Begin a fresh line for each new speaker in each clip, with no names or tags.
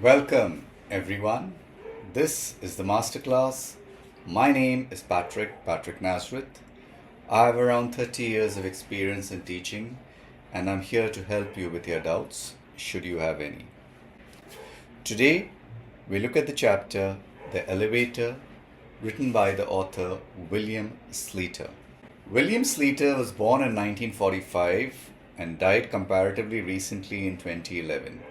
Welcome everyone. This is the MasterClass. My name is Patricknazareth. I have around 30 years of experience in teaching and I'm here to help you with your doubts, should you have any. Today we look at the chapter The Elevator, written by the author William Sleator. William Sleator was born in 1945 and died comparatively recently in 2011.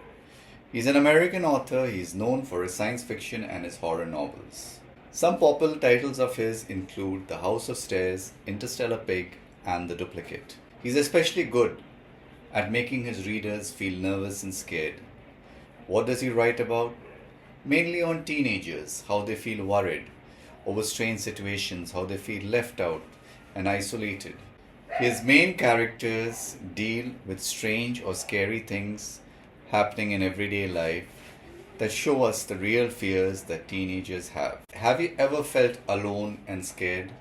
He's an American author. He is known for his science fiction and his horror novels. Some popular titles of his include The House of Stairs, Interstellar Pig, and The Duplicate. He's especially good at making his readers feel nervous and scared. What does he write about? Mainly on teenagers, how they feel worried over strange situations, how they feel left out and isolated. His main characters deal with strange or scary things happening in everyday life that show us the real fears that teenagers have. Have you ever felt alone and scared?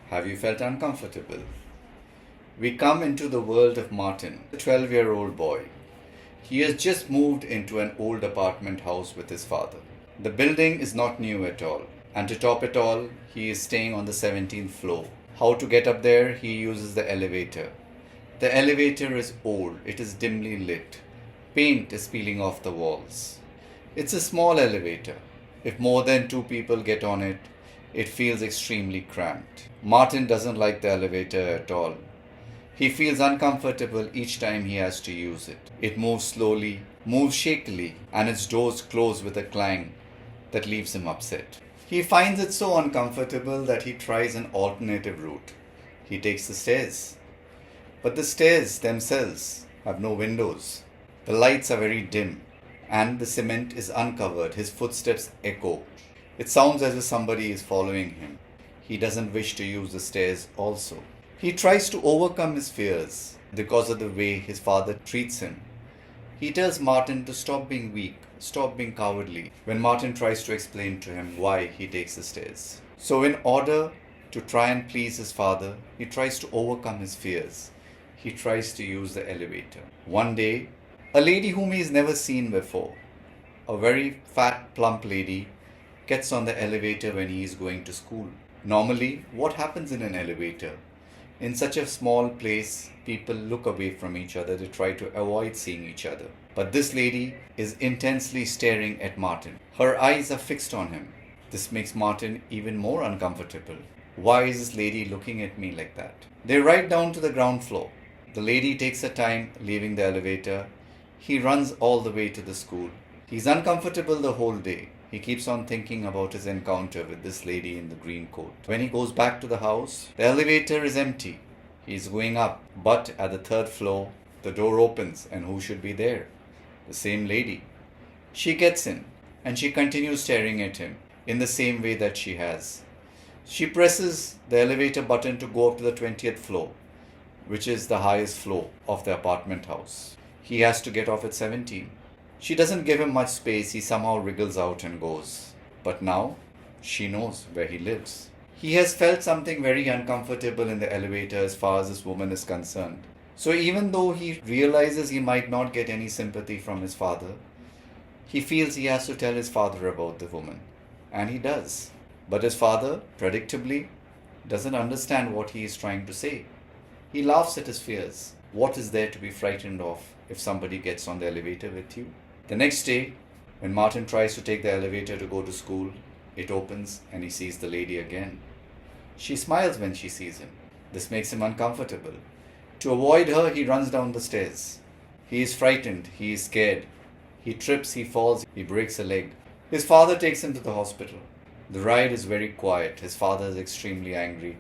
Have you felt uncomfortable? We come into the world of Martin, a 12-year-old boy. He has just moved into an old apartment house with his father. The building is not new at all, and to top it all, he is staying on the 17th floor. How to get up there? He uses the elevator. The elevator is old, it is dimly lit. Paint is peeling off the walls. It's a small elevator. If more than two people get on it, it feels extremely cramped. Martin doesn't like the elevator at all. He feels uncomfortable each time he has to use it. It moves slowly, moves shakily, and its doors close with a clang that leaves him upset. He finds it so uncomfortable that he tries an alternative route. He takes the stairs. But the stairs themselves have no windows. The lights are very dim, and the cement is uncovered. His footsteps echo. It sounds as if somebody is following him. He doesn't wish to use the stairs also. He tries to overcome his fears because of the way his father treats him. He tells Martin to stop being weak, stop being cowardly, when Martin tries to explain to him why he takes the stairs. So in order to try and please his father, he tries to overcome his fears. He tries to use the elevator. One day, a lady whom he's never seen before, a very fat, plump lady, gets on the elevator when he is going to school. Normally, what happens in an elevator? In such a small place, people look away from each other. They try to avoid seeing each other. But this lady is intensely staring at Martin. Her eyes are fixed on him. This makes Martin even more uncomfortable. Why is this lady looking at me like that? They ride down to the ground floor. The lady takes her time leaving the elevator. He runs all the way to the school. He's uncomfortable the whole day. He keeps on thinking about his encounter with this lady in the green coat. When he goes back to the house, the elevator is empty. He's going up, but at the third floor, the door opens, and who should be there? The same lady. She gets in, and she continues staring at him in the same way that she has. She presses the elevator button to go up to the 20th floor, which is the highest floor of the apartment house. He has to get off at 17. She doesn't give him much space. He somehow wriggles out and goes. But now, she knows where he lives. He has felt something very uncomfortable in the elevator as far as this woman is concerned. So even though he realizes he might not get any sympathy from his father, he feels he has to tell his father about the woman. And he does. But his father, predictably, doesn't understand what he is trying to say. He laughs at his fears. What is there to be frightened of if somebody gets on the elevator with you? The next day, when Martin tries to take the elevator to go to school, it opens and he sees the lady again. She smiles when she sees him. This makes him uncomfortable. To avoid her, he runs down the stairs. He is frightened. He is scared. He trips, he falls, he breaks a leg. His father takes him to the hospital. The ride is very quiet. His father is extremely angry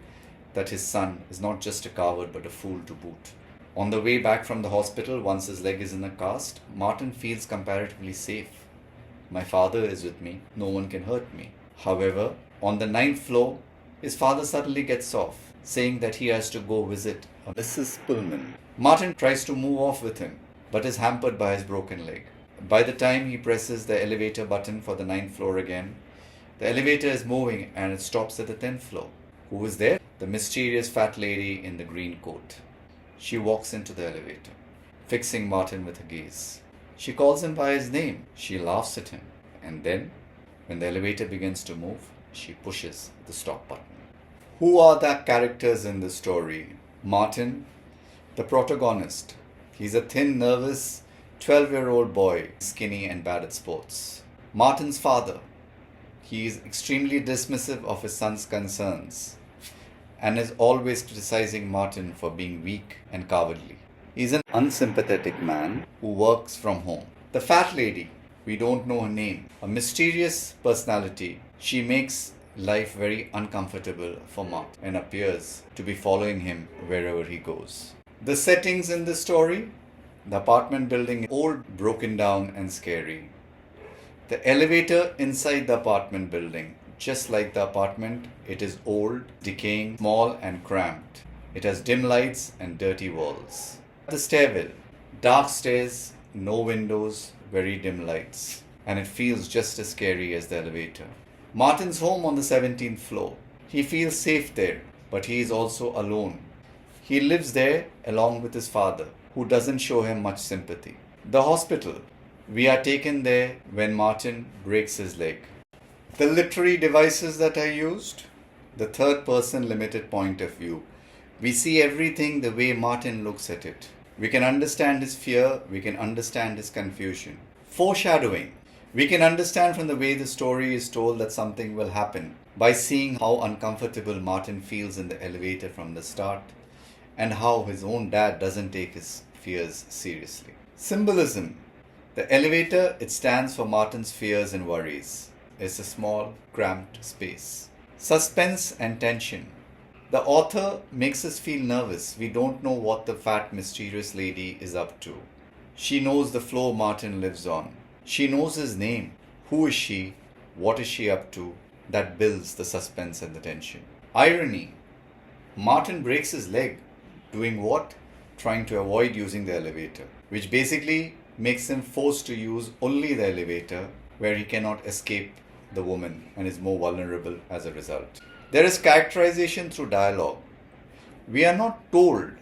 that his son is not just a coward but a fool to boot. On the way back from the hospital, once his leg is in a cast, Martin feels comparatively safe. My father is with me. No one can hurt me. However, on the 9th floor, his father suddenly gets off, saying that he has to go visit Mrs. Pullman. Martin tries to move off with him, but is hampered by his broken leg. By the time he presses the elevator button for the 9th floor again, the elevator is moving and it stops at the 10th floor. Who is there? The mysterious fat lady in the green coat. She walks into the elevator, fixing Martin with a gaze. She calls him by his name. She laughs at him. And then, when the elevator begins to move, she pushes the stop button. Who are the characters in the story? Martin, the protagonist. He's a thin, nervous, 12-year-old boy, skinny and bad at sports. Martin's father. He is extremely dismissive of his son's concerns and is always criticizing Martin for being weak and cowardly. He's an unsympathetic man who works from home. The fat lady, we don't know her name, a mysterious personality. She makes life very uncomfortable for Martin and appears to be following him wherever he goes. The settings in the story: the apartment building is old, broken down and scary. The elevator inside the apartment building, just like the apartment, it is old, decaying, small and cramped. It has dim lights and dirty walls. The stairwell, dark stairs, no windows, very dim lights, and it feels just as scary as the elevator. Martin's home on the 17th floor. He feels safe there, but he is also alone. He lives there along with his father, who doesn't show him much sympathy. The hospital. We are taken there when Martin breaks his leg. The literary devices that I used. The third person limited point of view. We see everything the way Martin looks at it. We can understand his fear, we can understand his confusion. Foreshadowing. We can understand from the way the story is told that something will happen by seeing how uncomfortable Martin feels in the elevator from the start and how his own dad doesn't take his fears seriously. Symbolism. The elevator, it stands for Martin's fears and worries. It's a small, cramped space. Suspense and tension. The author makes us feel nervous. We don't know what the fat, mysterious lady is up to. She knows the floor Martin lives on. She knows his name. Who is she? What is she up to? That builds the suspense and the tension. Irony. Martin breaks his leg. Doing what? Trying to avoid using the elevator, which basically makes him forced to use only the elevator, where he cannot escape the woman and is more vulnerable as a result. There is characterization through dialogue. We are not told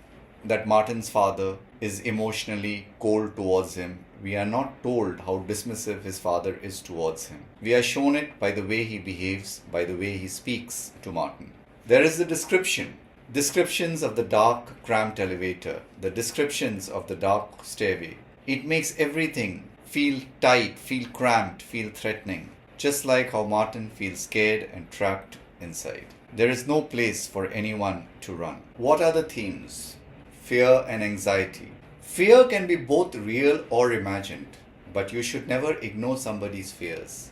that Martin's father is emotionally cold towards him. We are not told how dismissive his father is towards him. We are shown it by the way he behaves, by the way he speaks to Martin. There is the description. Descriptions of the dark, cramped elevator, the descriptions of the dark stairway. It makes everything feel tight, feel cramped, feel threatening, just like how Martin feels scared and trapped inside. There is no place for anyone to run. What are the themes? Fear and anxiety. Fear can be both real or imagined, but you should never ignore somebody's fears,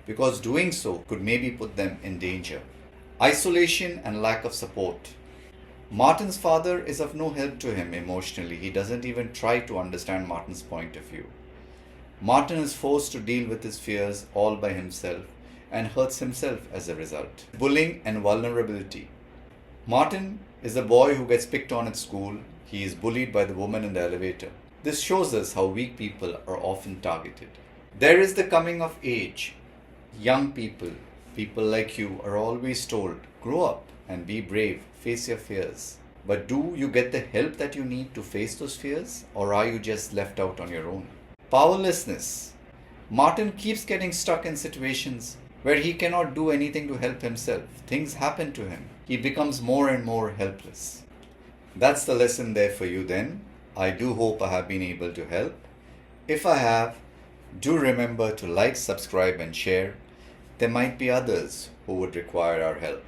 because doing so could maybe put them in danger. Isolation and lack of support. Martin's father is of no help to him emotionally. He doesn't even try to understand Martin's point of view. Martin is forced to deal with his fears all by himself and hurts himself as a result. Bullying and vulnerability. Martin is a boy who gets picked on at school. He is bullied by the woman in the elevator. This shows us how weak people are often targeted. There is the coming of age. Young people, people like you, are always told, grow up and be brave, face your fears. But do you get the help that you need to face those fears, or are you just left out on your own? Powerlessness. Martin keeps getting stuck in situations where he cannot do anything to help himself. Things happen to him. He becomes more and more helpless. That's the lesson there for you then. I do hope I have been able to help. If I have, do remember to like, subscribe and share. There might be others who would require our help.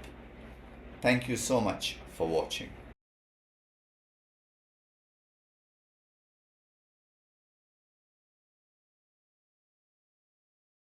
Thank you so much for watching.